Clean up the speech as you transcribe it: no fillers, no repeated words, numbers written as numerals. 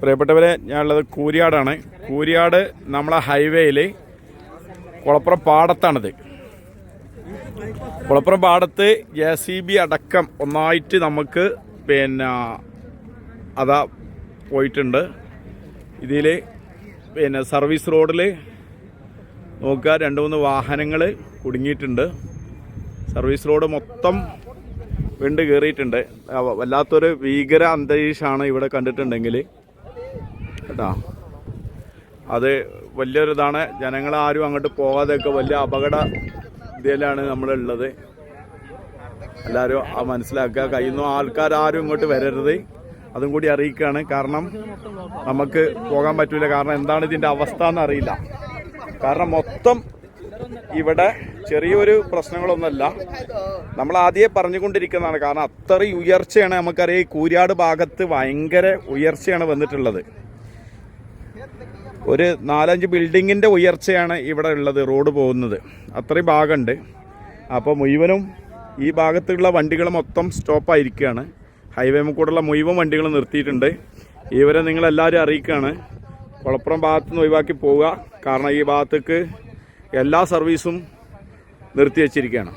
പ്രിയപ്പെട്ടവരെ, ഞാനുള്ളത് കൂരിയാടാണ്. കൂരിയാട് നമ്മളെ ഹൈവേയിൽ കുളപ്പുറം പാടത്താണിത്. കുളപ്പുറം പാടത്ത് JCB അടക്കം ഒന്നായിട്ട് നമുക്ക് അതാ പോയിട്ടുണ്ട്. ഇതിൽ സർവീസ് റോഡിൽ നോക്കുക, 2-3 വാഹനങ്ങൾ കുടുങ്ങിയിട്ടുണ്ട്. സർവീസ് റോഡ് മൊത്തം വിണ്ട് കയറിയിട്ടുണ്ട്. വല്ലാത്തൊരു ഭീകര അന്തരീക്ഷമാണ് ഇവിടെ കണ്ടിട്ടുണ്ടെങ്കിൽ കേട്ടോ. അത് വലിയൊരിതാണ്. ജനങ്ങളാരും അങ്ങോട്ട് പോകാതെയൊക്കെ വലിയ അപകട ഇതിലാണ് നമ്മളുള്ളത്. എല്ലാവരും മനസ്സിലാക്കുക. കഴിയുന്ന ആൾക്കാരും ഇങ്ങോട്ട് വരരുത്, അതും കൂടി അറിയിക്കുകയാണ്. കാരണം നമുക്ക് പോകാൻ പറ്റില്ല. കാരണം എന്താണ് ഇതിൻ്റെ അവസ്ഥ എന്നറിയില്ല. കാരണം മൊത്തം ഇവിടെ ചെറിയൊരു പ്രശ്നങ്ങളൊന്നുമല്ല, നമ്മൾ ആദ്യമേ പറഞ്ഞുകൊണ്ടിരിക്കുന്നതാണ്. കാരണം അത്രയും ഉയർച്ചയാണ്. നമുക്കറിയാം, ഈ കൂരിയാട് ഭാഗത്ത് ഭയങ്കര ഉയർച്ചയാണ് വന്നിട്ടുള്ളത്. ഒരു 4-5 ബിൽഡിങ്ങിൻ്റെ ഉയർച്ചയാണ് ഇവിടെ ഉള്ളത്. റോഡ് പോകുന്നത് അത്രയും ഭാഗമുണ്ട്. അപ്പോൾ മുഴുവനും ഈ ഭാഗത്തുള്ള വണ്ടികൾ മൊത്തം സ്റ്റോപ്പായിരിക്കുകയാണ്. ഹൈവേ കൂടെയുള്ള മുഴുവൻ വണ്ടികൾ നിർത്തിയിട്ടുണ്ട്. ഇവരെ നിങ്ങളെല്ലാവരും അറിയിക്കുകയാണ്, കുളപ്പുറം ഭാഗത്തുനിന്ന് ഒഴിവാക്കി പോവുക. കാരണം ഈ ഭാഗത്തേക്ക് എല്ലാ സർവീസും നിർത്തി വച്ചിരിക്കുകയാണ്.